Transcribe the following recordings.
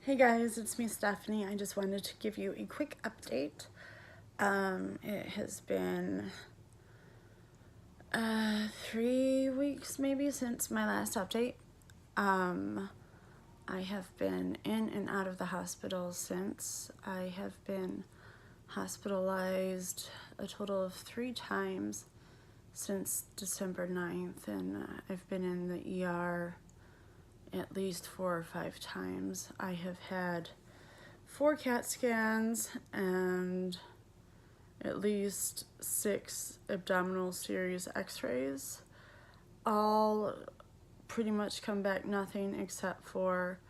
Hey guys, it's me, Stephanie. I just wanted to give you a quick update. It has been 3 weeks maybe since my last update. I have been in and out of the hospital since. I have been hospitalized a total of 3 times since December 9th, and I've been in the ER at least 4 or 5 times. I have had 4 CAT scans and at least 6 abdominal series x-rays. All pretty much come back nothing except for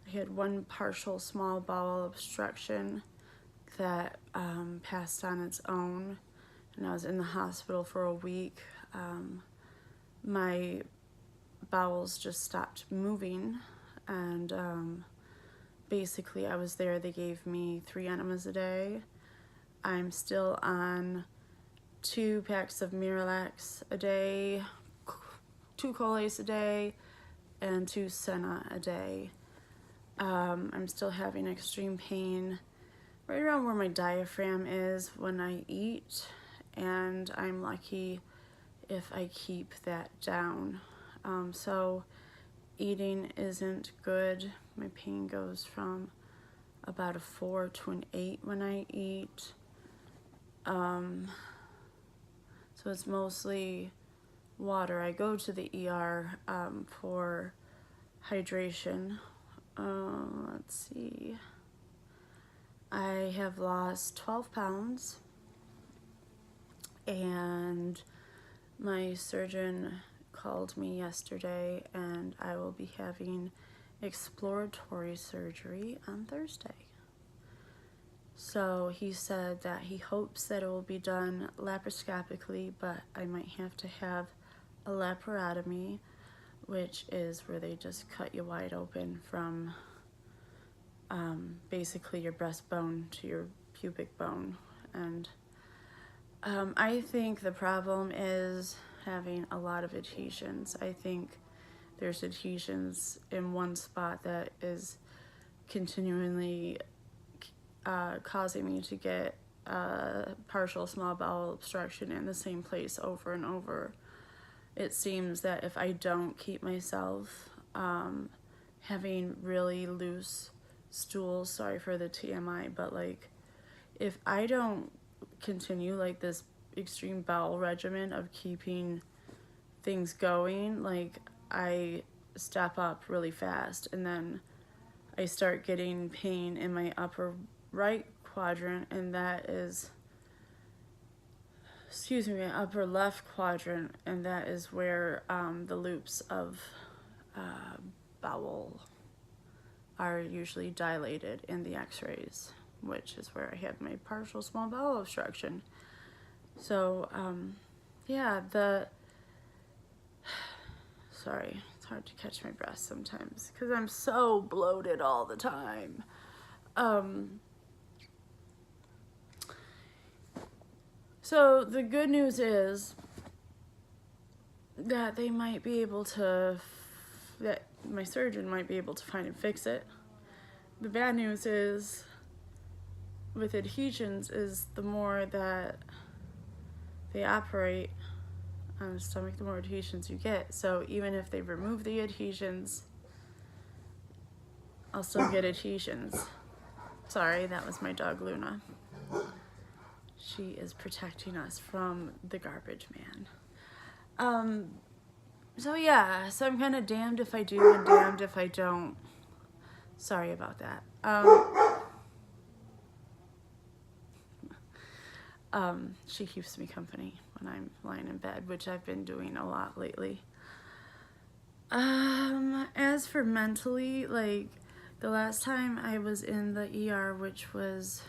I had 1 partial small bowel obstruction that passed on its own, and I was in the hospital for a week. My bowels just stopped moving, and basically I was there. They gave me 3 enemas a day. I'm still on 2 packs of Miralax a day, 2 Colace a day, and 2 Senna a day. I'm still having extreme pain right around where my diaphragm is when I eat, and I'm lucky if I keep that down. So eating isn't good. My pain goes from about a 4 to an 8 when I eat. So it's mostly water. I go to the ER for hydration. Let's see. I have lost 12 pounds, and my surgeon called me yesterday, and I will be having exploratory surgery on Thursday. So he said that he hopes that it will be done laparoscopically, but I might have to have a laparotomy, which is where they just cut you wide open from basically your breastbone to your pubic bone. And I think the problem is having a lot of adhesions. I think there's adhesions in one spot that is continually causing me to get partial small bowel obstruction in the same place over and over. It seems that if I don't keep myself having really loose stools, sorry for the TMI, but like if I don't continue like this extreme bowel regimen of keeping things going, like I step up really fast, and then I start getting pain in my upper right quadrant, and that is, my upper left quadrant, and that is where the loops of bowel are usually dilated in the x-rays, which is where I have my partial small bowel obstruction. So, yeah, sorry, it's hard to catch my breath sometimes because I'm so bloated all the time. So the good news is that they might be able to, that my surgeon might be able to find and fix it. The bad news is, with adhesions, is the more that they operate on the stomach, the more adhesions you get. So even if they remove the adhesions, I'll still get adhesions. Sorry, that was my dog Luna. She is protecting us from the garbage man. So yeah, so I'm kind of damned if I do and damned if I don't. Sorry about that. She keeps me company when I'm lying in bed, which I've been doing a lot lately. As for mentally, like the last time I was in the ER, which was,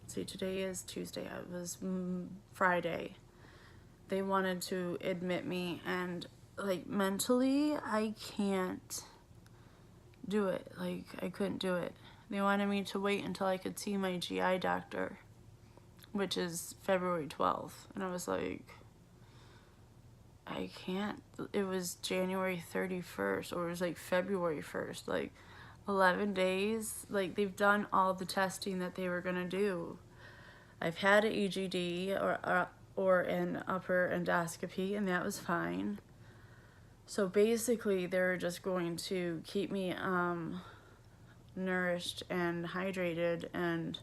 see, today is Tuesday, it was Friday. They wanted to admit me, and like mentally I can't do it. Like I couldn't do it. They wanted me to wait until I could see my GI doctor, which is February 12th, and I was like, I can't. It was January 31st, or it was like February 1st. Like 11 days. Like, they've done all the testing that they were going to do. I've had an EGD or an upper endoscopy, and that was fine. So basically, they're just going to keep me nourished and hydrated and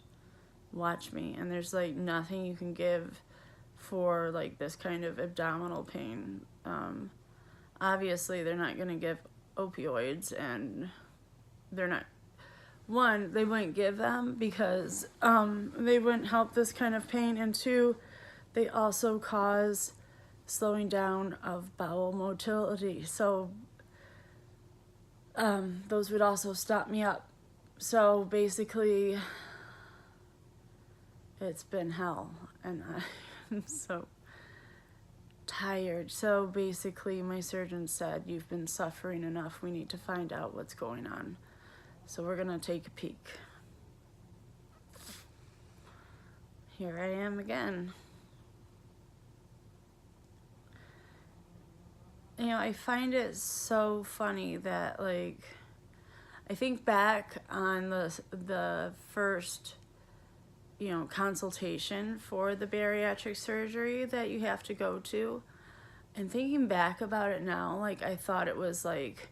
watch me. And there's like nothing you can give for like this kind of abdominal pain. Obviously, they're not going to give opioids, and they're not. One, they wouldn't give them because they wouldn't help this kind of pain, and two, they also cause slowing down of bowel motility. So those would also stop me up. So basically, it's been hell, and I'm so tired. So basically, my surgeon said, you've been suffering enough. We need to find out what's going on. So we're gonna take a peek. Here I am again. You know, I find it so funny that, like, I think back on the first, you know, consultation for the bariatric surgery that you have to go to, and thinking back about it now, like, I thought it was like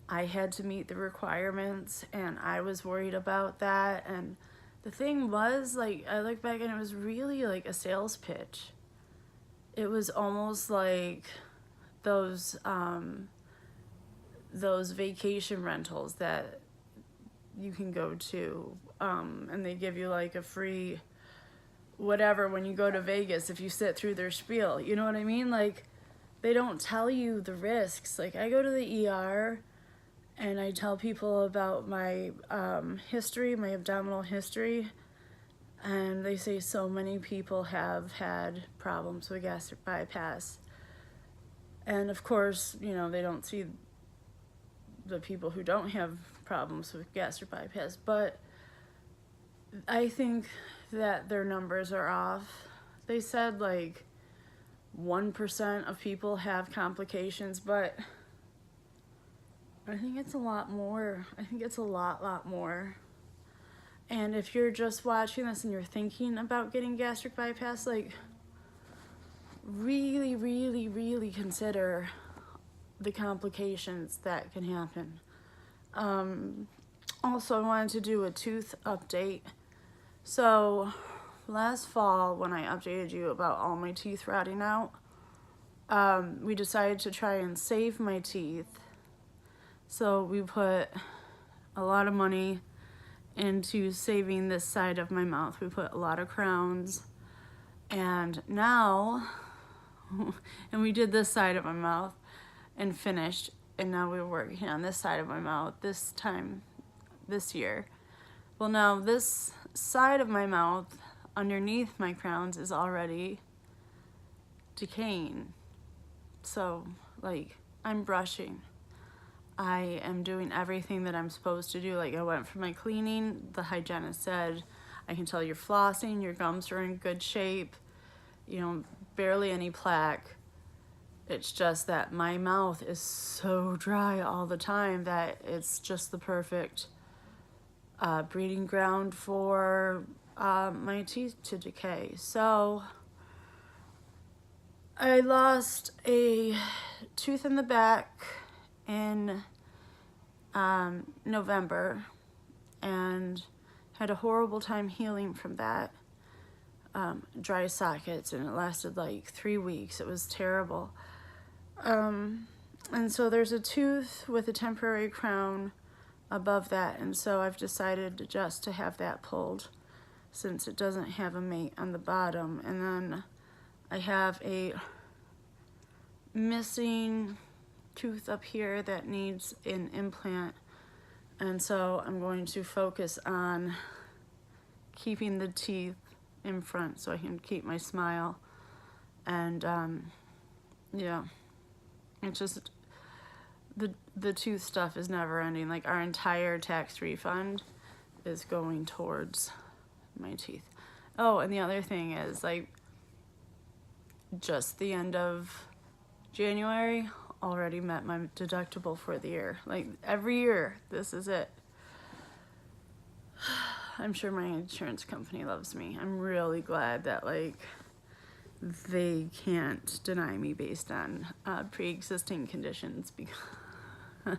I had to meet the requirements, and I was worried about that. And the thing was, like, I look back and it was really like a sales pitch. It was almost like those vacation rentals that you can go to, and they give you like a free whatever when you go to Vegas if you sit through their spiel. You know what I mean? Like, they don't tell you the risks. Like, I go to the ER and I tell people about my history, my abdominal history, and they say so many people have had problems with gastric bypass. And of course, you know, they don't see the people who don't have problems with gastric bypass, but I think that their numbers are off. They said like 1% of people have complications, but I think it's a lot more. I think it's a lot more. And if you're just watching this and you're thinking about getting gastric bypass, like, really consider the complications that can happen. Also, I wanted to do a tooth update. So last fall, when I updated you about all my teeth rotting out, we decided to try and save my teeth. So we put a lot of money into saving this side of my mouth. We put a lot of crowns, and now and we did this side of my mouth and finished, and now we're working on this side of my mouth this year. Well, now this side of my mouth underneath my crowns is already decaying. So, like, I'm brushing. I am doing everything that I'm supposed to do. Like, I went for my cleaning. The hygienist said, I can tell you're flossing, your gums are in good shape, you know, barely any plaque. It's just that my mouth is so dry all the time that it's just the perfect breeding ground for my teeth to decay. So I lost a tooth in the back in November and had a horrible time healing from that. Dry sockets, and it lasted like 3 weeks. It was terrible. And so there's a tooth with a temporary crown above that, and so I've decided just to have that pulled since it doesn't have a mate on the bottom. And then I have a missing tooth up here that needs an implant, and so I'm going to focus on keeping the teeth in front so I can keep my smile. And yeah, it's just the tooth stuff is never ending. Like, our entire tax refund is going towards my teeth. Oh, and the other thing is, like, just the end of January already met my deductible for the year. Like, every year, this is it. I'm sure my insurance company loves me. I'm really glad that, like, they can't deny me based on pre-existing conditions because,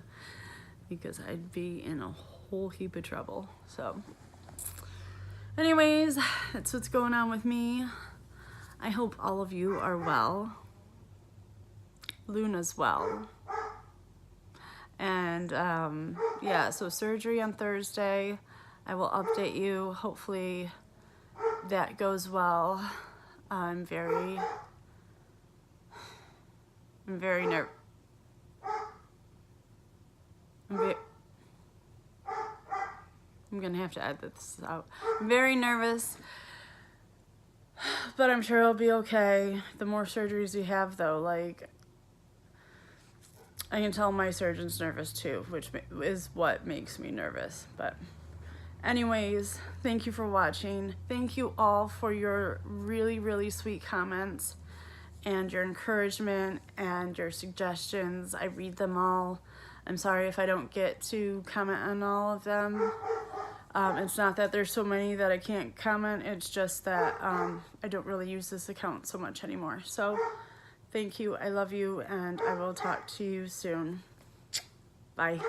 because I'd be in a whole heap of trouble. So anyways, that's what's going on with me. I hope all of you are well. Luna's well. And yeah, so surgery on Thursday. I will update you. Hopefully that goes well. I'm very nervous. I'm gonna have to edit this out. I'm very nervous, but I'm sure it'll be okay. The more surgeries you have, though, like, I can tell my surgeon's nervous too, which is what makes me nervous. But anyways, thank you for watching. Thank you all for your really, really sweet comments and your encouragement and your suggestions. I read them all. I'm sorry if I don't get to comment on all of them. It's not that there's so many that I can't comment. It's just that I don't really use this account so much anymore. So thank you. I love you, and I will talk to you soon. Bye.